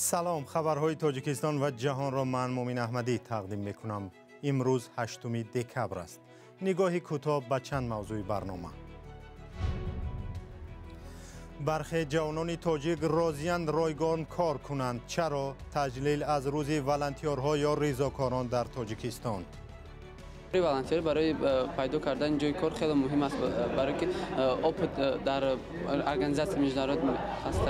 سلام، خبرهای تاجیکستان و جهان را من مومین احمدی تقدیم میکنم. امروز 8 دکبر است. نگاهی کوتاه به چند موضوع برنامه. برخی جوانان تاجیک راضی‌اند رایگان کار کنند. چرا؟ تجلیل از روز ولنتیرها یا ریزاکاران در تاجیکستان. ولنتیر برای پیدا کردن جای کار خیلی مهم است، برای که اوپت در ارگانیزاسیون میجدارات هست.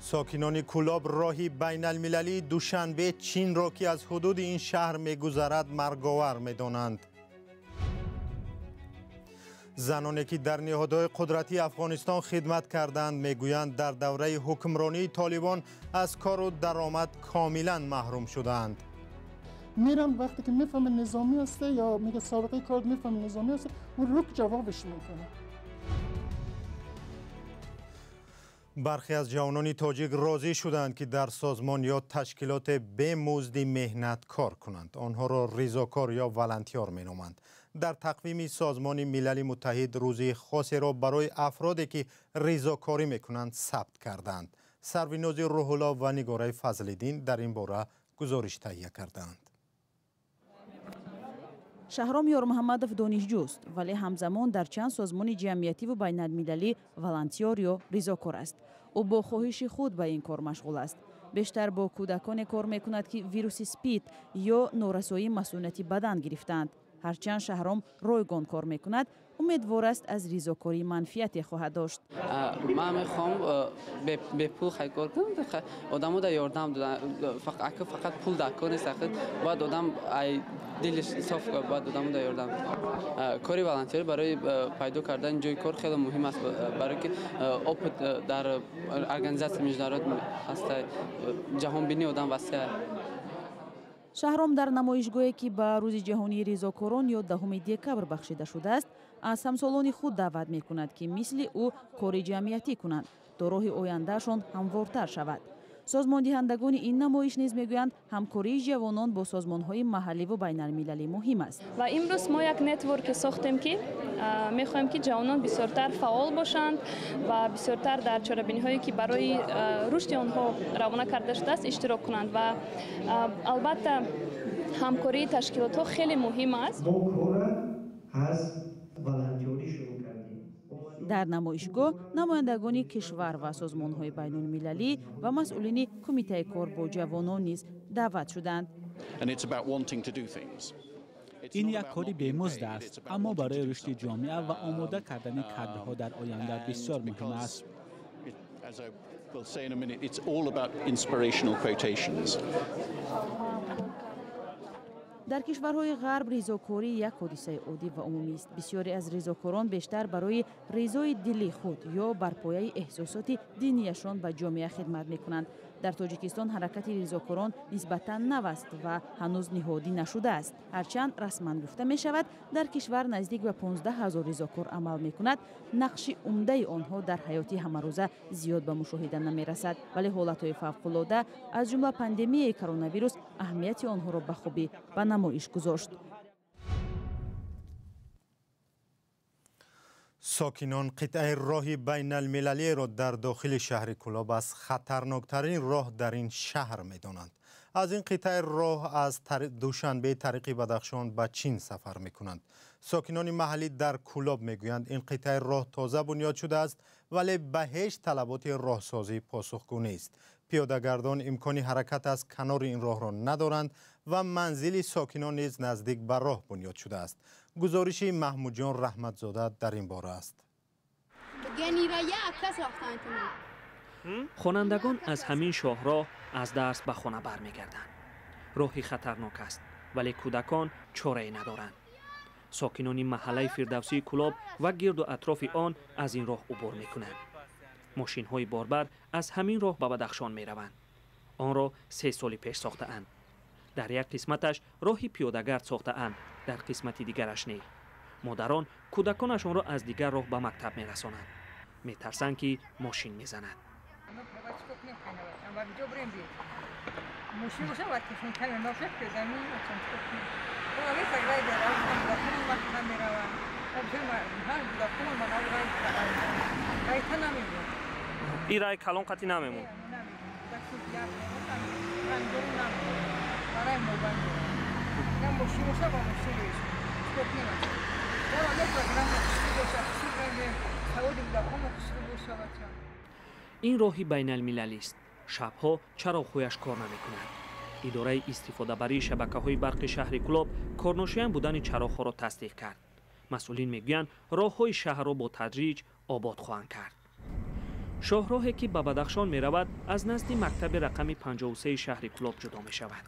ساکنان کولاب راهی بین المللی دوشنبه چین را که از حدود این شهر میگذرد مرگاور میدانند. زنانی که در نهادهای قدرتی افغانستان خدمت کردند میگویند در دوره حکمرانی طالبان از کار و درآمد کاملا محروم شدند. میرن وقتی که میفهمه نظامی هسته یا میگه سابقه کار میفهمه نظامی هسته، اون رک جوابش میکنه. برخی از جوانان تاجیک راضی شدند که در سازمان یا تشکیلات به مزد مهنت کار کنند. آنها را ریزاکار یا ولنتیار مینامند. در تقویم سازمان ملل متحد روزی خاصی را برای افرادی که ریزاکاری میکنند ثبت کردند. سروناز روح الله و نگاره فضل‌الدین در این باره گزارش تهیه کردند. شهرام یار محمدов دانشجوست، ولی همزمان در چند سازمان جمعیتی و بین المللی ولنتیار یا ریزاکار است. او با خواهش خود به این کار مشغول است. بیشتر با کودکان کار میکند که ویروس سپید یا نورسایی مسئولیتی بدن گرفتند. هرچند شهرام رایگان کار میکند، امیدوار است از ریزاکاری منفیتی خواهد داشت. من میخوام به پول خیلی کار کنم، آدمو در یاردم دادن، فقط پول دکار نیست، باید آدم دلش صاف کنه، باید آدمو در یاردم. کاری ولنتیر برای پیدا کردن جای کار خیلی مهم است، برای که اوپت در ارگانیزاسیون میجدارات هست، جهان بینی آدم وسیع. شهرام در نمایشگاهی که به روز جهانی ریزاکاران یا 10 دکبر بخشیده شده است، از همسالان خود دعوت می کند که مثل او کار جمعیتی کنند تا راه آیندهشان هموارتر شود. سازمان دهندگان این نمایش نیز میگویند همکاری جوانان با سازمان‌های محلی و بین المللی مهم است. و امروز ما یک نتورک ساختیم که می‌خواهیم که جوانان بسیارتر فعال باشند و بسیارتر در چاره‌بینی‌هایی که برای رشد آنها روانه کرده شده است اشتراک کنند و البته همکاری تشکیلات‌ها خیلی مهم است. در نمایشگاه نمایندگان کشور و سازمان‌های بین‌المللی و مسئولین کمیته کار با جوانان نیز دعوت شدند. این یک کاری بی‌مزد است، اما برای رشد جامعه و آماده کردن کادرها در آینده بسیار مهم است. در کشورهای غرب ریزاکاری یک حادثه عادی و عمومی است. بسیاری از ریزاکاران بیشتر برای رضای دلی خود یا بر پایه احساسات دینیشان به جامعه خدمت می‌کنند. در تاجیکستان حرکت ریزاکاران نسبتاً نو است و هنوز نهادی نشده است. هرچند رسما گفته می شود در کشور نزدیک به 15,000 ریزاکار عمل می‌کند، نقش عمده آنها در حیات همه‌روزه زیاد به مشاهده نمی‌رسد، ولی حالت‌های فوق‌العاده از جمله پاندمی کرونا ویروس اهمیت آنها را به خوبی به نمایش گذاشت. ساکنان قطعه راه بین المللی را در داخل شهر کولاب از خطرناکترین راه در این شهر می دانند. از این قطعه راه از دوشنبه طریق بدخشان به چین سفر می کنند. ساکنان محلی در کولاب می گویند این قطعه راه تازه بنیاد شده است، ولی به هیچ طلبات راهسازی پاسخگو نیست. پیاده‌گردان امکان حرکت از کنار این راه را ندارند و منزل ساکنان نیز نزدیک به راه بنیاد شده است. گزارش محمود جان رحمتزاده در این باره است. خوانندگان از همین شاهراه از درس به خانه برمیگردند. راهی خطرناک است، ولی کودکان چاره‌ای ندارند. ساکنان محله فردوسی کولاب و گرد و اطراف آن از این راه عبور می‌کنند. ماشین‌های باربر از همین راه به بدخشان می‌روند. آن را 3 سال پیش ساخته‌اند. در یک قسمتش راهی پیاده‌گرد ساخته‌اند، در قسمت دیگرش نه. مادران کودکانشان را از دیگر راه به مکتب می‌رسانند. می‌ترسند که ماشین می‌زنند. این رای کلان قطعی نمیمون. این راهی بین المللی است. شبها چراغ‌هایش کار نمی‌کند. اداره استفاده‌بری شبکه‌های برق شهر کلوب کارنوشیان بودن چراغ‌ها را تصدیق کرد. مسئولین میگویند راه‌های شهر را با تدریج آباد خواهند کرد. شاهراهی که به بدخشان می‌رود از نزد مکتب رقم 53 شهر کلوب جدا می‌شود.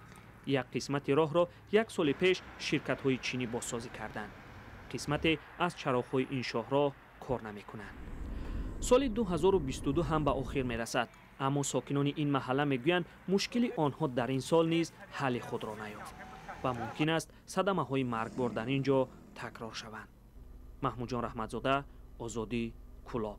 یک قسمت راه را یک سال پیش شرکت‌های چینی بازسازی کردند. قسمت از چراغ‌های این شاهراه کار نمی‌کنند. سال 2022 هم به آخر می‌رسد، اما ساکنان این محله میگویند مشکل آنها در این سال نیز حل خود را نیافت و ممکن است صدمه‌های مرگبار در اینجا تکرار شوند. محمود جان رحمتزاده، آزادی، کلاب.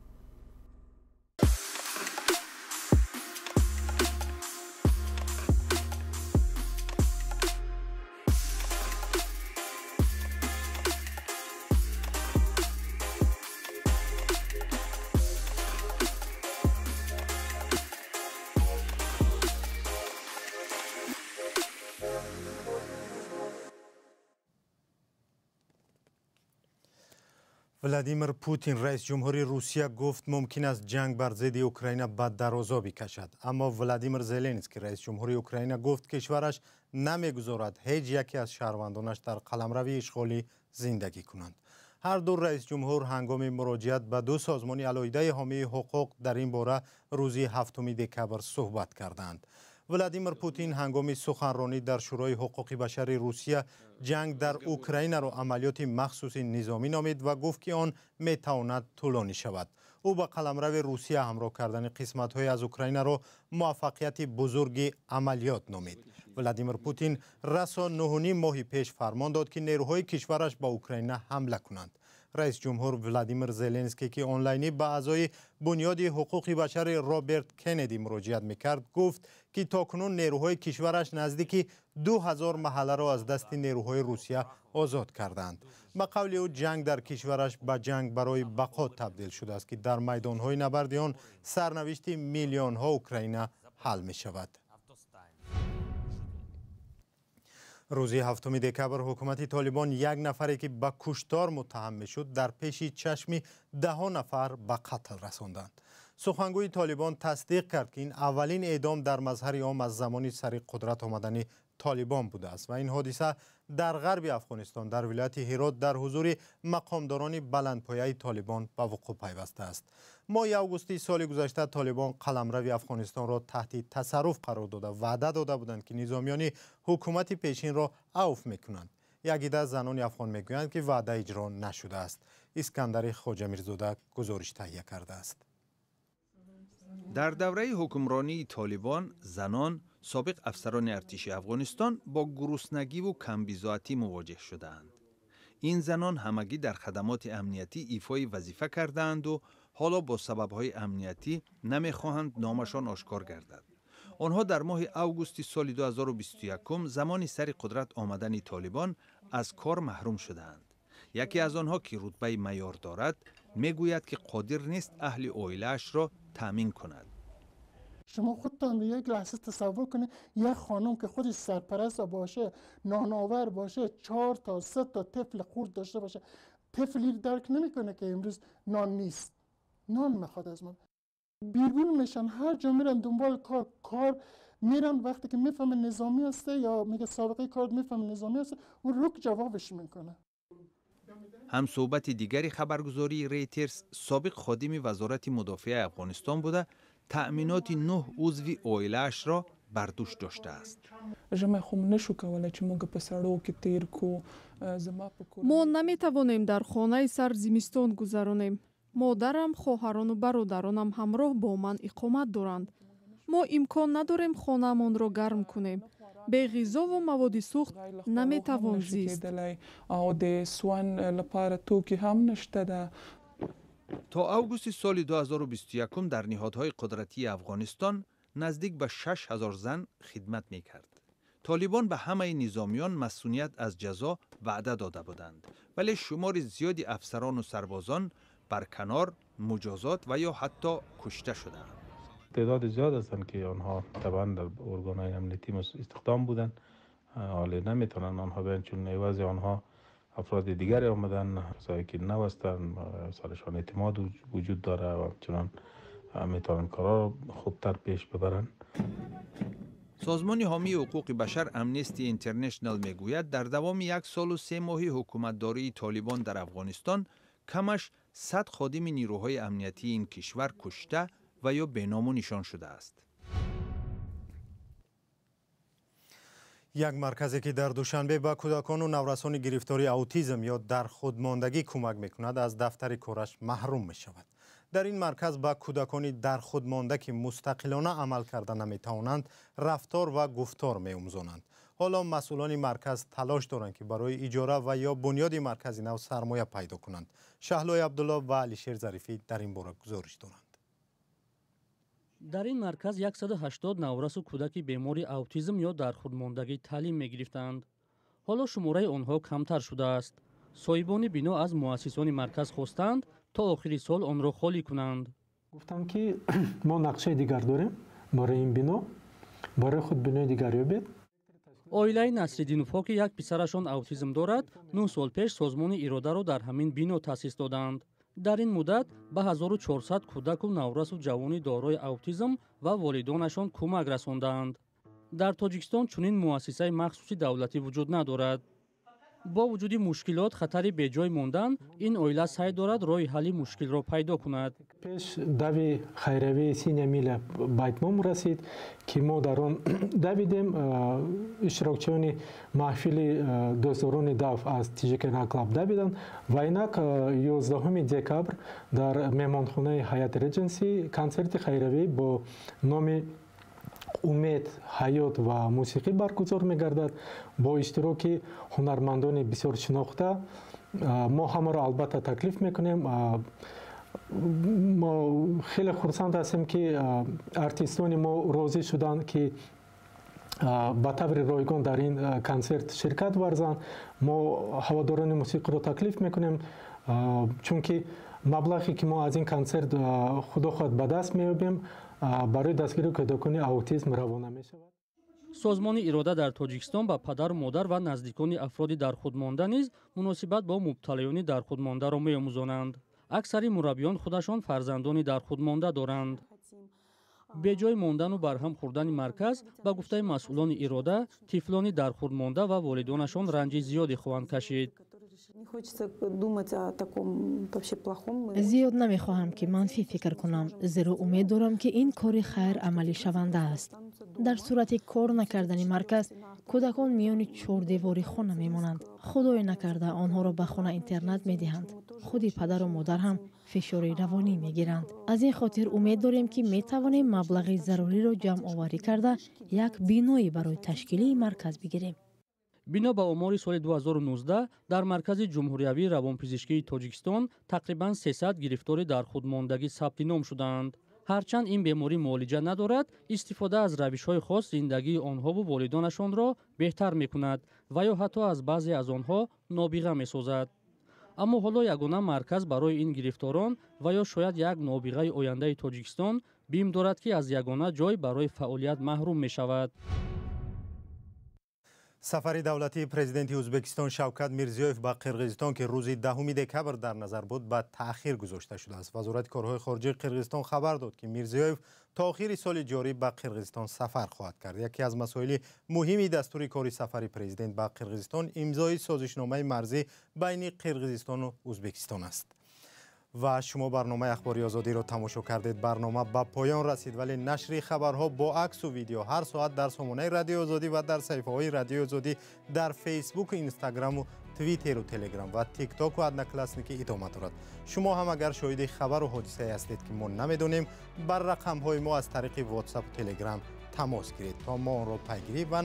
ولادیمیر پوتین رئیس جمهوری روسیه گفت ممکن است جنگ بر ضد اوکراین به درازا بکشد، اما ولادیمیر زلنسکی رئیس جمهوری اوکراین گفت کشورش نمیگذارد هیچ یکی از شهروندانش در قلمرو اشغالی زندگی کنند. هر دو رئیس جمهور هنگام مراجعت به دو سازمان علیحده حامی حقوق در این باره روز 7 دکامبر صحبت کردند. ولادیمیر پوتین هنگام سخنرانی در شورای حقوق بشر روسیه جنگ در اوکراین را عملیات مخصوص نظامی نامید و گفت که آن میتواند طولانی شود. او به قلمرو روسیه همراه کردن قسمت‌های از اوکراین را موفقیت بزرگ عملیات نامید. ولادیمیر پوتین رسا 9.5 ماه پیش فرمان داد که نیروهای کشورش به اوکراین حمله کنند. رئیس جمهور ولادیمیر زلنسکی که آنلاینی به اعضای بنیاد حقوق بشر رابرت کندی مراجعت میکرد گفت که تاکنون نیروهای کشورش نزدیک 2000 محله را از دست نیروهای روسیه آزاد کردند. به قول او جنگ در کشورش به جنگ برای بقا تبدیل شده است که در میدانهای نبرد آن سرنوشت میلیون ها اوکراینی حل می شود. روز 7 دکامبر حکومت طالبان یک نفری که به کشتار متهم میشد در پیش چشم 10 نفر به قتل رساندند. سخنگوی طالبان تصدیق کرد که این اولین اعدام در مظهر عام از زمان سر قدرت آمدن طالبان بوده است و این حادثه در غرب افغانستان در ولایت هرات در حضور مقامداران بلندپایه طالبان به وقوع پیوسته است. ماه اوگوستی سال گذشته طالبان قلمرو افغانستان را تحت تصرف قرار داده و وعده داده بودند که نظامیان حکومت پیشین را عفو میکنند. یک عده زنان افغان میگویند که وعده اجرا نشده است. اسکندر خواجه میرزاده گزارش تهیه کرده است. در دوره حکمرانی طالبان زنان سابق افسران ارتش افغانستان با گرسنگی و کمبیزاتی مواجه شدند. این زنان همگی در خدمات امنیتی ایفای وظیفه کردند و حالا با سبب‌های امنیتی نمی‌خواهند نامشان آشکار گردد. آنها در ماه اوگوست سال 2021 زمان سر قدرت آمدن طالبان از کار محروم شدند. یکی از آنها که رتبه معیار دارد میگوید که قادر نیست اهل عائله‌اش را تامین کند. شما خودتان یک لحظه تصور کنید یک خانم که خودش سرپرست باشه، نانآور باشه، 4 تا 3 تا طفل خرد داشته باشه، طفلی درک نمیکنه که امروز نان نیست، نان میخواد از من. بیرون میشن، هر جا میرن دنبال کار میرن، وقتی که میفهمه نظامی هسته یا میگه سابقه کار میفهمه نظامی هسته اون رک جوابش میکنه. هم صحبت دیگری خبرگزاری ریترز سابق خادم وزارت مدافع افغانستان بوده تأمینات 9 عضو عائله‌اش را بر دوش داشته است. ما نمیتوانیم در خانه سر زمستان گذرانیم. مادرم، خواهران و برادرانم همراه با من اقامت دارند. ما امکان نداریم خانه‌مان را گرم کنیم. به غذا و مواد سوخت نمیتوان زیست. تا اوگوست سال 2021 در نهادهای قدرتی افغانستان نزدیک به 6000 زن خدمت میکرد. طالبان به همه نظامیان مسئولیت از جزا وعده داده بودند، ولی شمار زیادی افسران و سربازان برکنار، مجازات و یا حتی کشته شدند. تعداد زیاد هستند که آنها طبعا در ارگان‌های امنیتی استخدام بودن، حالا نمیتونن آنها بیان چون عوض آنها افراد دیگری آمدن کسایی که نو هستند، سرشان اعتماد وجود داره و چنان میتونن کارا خوبتر پیش ببرن. سازمان حامی حقوق بشر امنستی اینترنشنال میگوید در دوام 1 سال و 3 ماهی حکومتداری طالبان در افغانستان کمش 100 خادم نیروهای امنیتی این کشور کشته و یا بینام نشان شده است. یک مرکزی که در دوشنبه به کودکان و نورسان گرفتاری اوتیسم یا در خودماندگی کمک میکند از دفتر کارش محروم می شود. در این مرکز به کودکانی در خودمانده که مستقلانه عمل کرده نمیتوانند رفتار و گفتار می‌آموزانند. حالا مسئولان مرکز تلاش دارند که برای اجاره و یا بنیاد مرکز نو سرمایه پیدا کنند. شهلای عبدالله و علیشیر ظریفی در این باره گزارش دارند. در این مرکز 180 نورس و کودک بیماری اوتیسم یا در خودماندگی تعلیم می‌گرفتند. حالا شماره آنها کمتر شده است. صاحبان بنا از مؤسسان مرکز خواستند تا آخر سال آن را خالی کنند. گفتم که ما نقشه دیگر داریم برای این بنا، برای خود بنای دیگر یابید. اویلای نصرالدین‌وفا که یک پسرشان اوتیسم دارد 9 سال پیش سازمان اراده را در همین بنا تأسیس دادند. در این مدت به 1400 کودک و نورس و جوانی دارای اوتیسم و والدانشان کمک رساندند. در تاجیکستان چنین مؤسسه مخصوصی دولتی وجود ندارد. با وجود مشکلات خطری به جای ماندن این اویلا سعی دارد راه حل مشکل را پیدا کند. پیش دوی خیروی 3 میل بیت ما رسید که ما در آن دویدیم. اشتراکچیان محفل دوستداران دو از تیجیکن کلاب دویدن و اینک 11 دکبر در مهمانخانه حیات ریجنسی کنسرت خیروی با نام امید، حیات و موسیقی برگزار می‌گردد با اشتراک هنرمندان بسیار شناخته. ما همه را البته تکلیف می‌کنیم. ما خیلی خرسند هستیم که ارتیستان ما راضی شدند که به طور رایگان در این کنسرت شرکت ورزند. ما هواداران موسیقی را تکلیف می‌کنیم چون که مبلغی که ما از این کنسرت خدا خود به دست می‌یابیم برای دستگیری کودکان اوتیسم روانه می شود. سازمان اراده در تاجیکستان با پدر و مادر و نزدیکان افراد در خودمانده نیز مناسبت با مبتلایان در خودمانده را می‌آموزانند. اکثر مربیان خودشان فرزندانی در خودمانده دارند. به جای ماندن و برهم خوردن مرکز به گفته مسئولان اراده طفلان در خودمانده و والدانشان رنج زیادی خواهند کشید. زیاد نمیخواهم که منفی فکر کنم، زیرا امید دارم که این کار خیر عملی شونده است. در صورت کار نکردن مرکز کودکان میان 4 دیواری خانه میمانند. خدای نکرده آنها را به خانه اینترنت میدهند. خودی پدر و مادر هم فشار روانی میگیرند. از این خاطر امید داریم که میتوانیم مبلغ ضروری را جمع آوری کرده یک بینایی برای تشکیل مرکز بگیریم. بنا به آمار سال 2019 در مرکز جمهوریوی روانپزشکی تاجیکستان تقریباً 300 گرفتاری در خودماندگی ثبت نام شدند. هرچند این بیماری معالجه ندارد، استفاده از روش‌های خاص زندگی آنها و والدانشان را بهتر می‌کند و یا حتی از بعضی از آنها نابغه می‌سازد. اما حالا یگانه مرکز برای این گرفتاران و یا شاید یک نابغه آینده تاجیکستان بیم دارد که از یگانه جای برای فعالیت محروم می‌شود. سفر دولتی پرزیدنت ازبکستان شوکت میرزیویف به قرقیزستان که روز 10 دکبر در نظر بود به تأخیر گذاشته شده است. وزارت کارهای خارجه قرقیزستان خبر داد که میرزیویف تا آخر سال جاری به قرقیزستان سفر خواهد کرد. یکی از مسائل مهمی دستور کاری سفر پرزیدنت به قرقیزستان امضای سازشنامه مرزی بین قرقیزستان و ازبکستان است. و شما برنامه اخباری آزادی را تماشا کردید. برنامه به پایان رسید، ولی نشر خبرها با عکس و ویدیو هر ساعت در سامانه رادیو آزادی و در صفحه‌های رادیو آزادی در فیسبوک، اینستاگرام و توییتر و تلگرام و تیک تاک و ادنکلاسنیک ادامه دارد. شما هم اگر شاهد خبر و حادثه هستید که ما نمیدونیم، بر رقم‌های ما از طریق واتساپ و تلگرام تماس گیرید تا ما آن را پیگیری و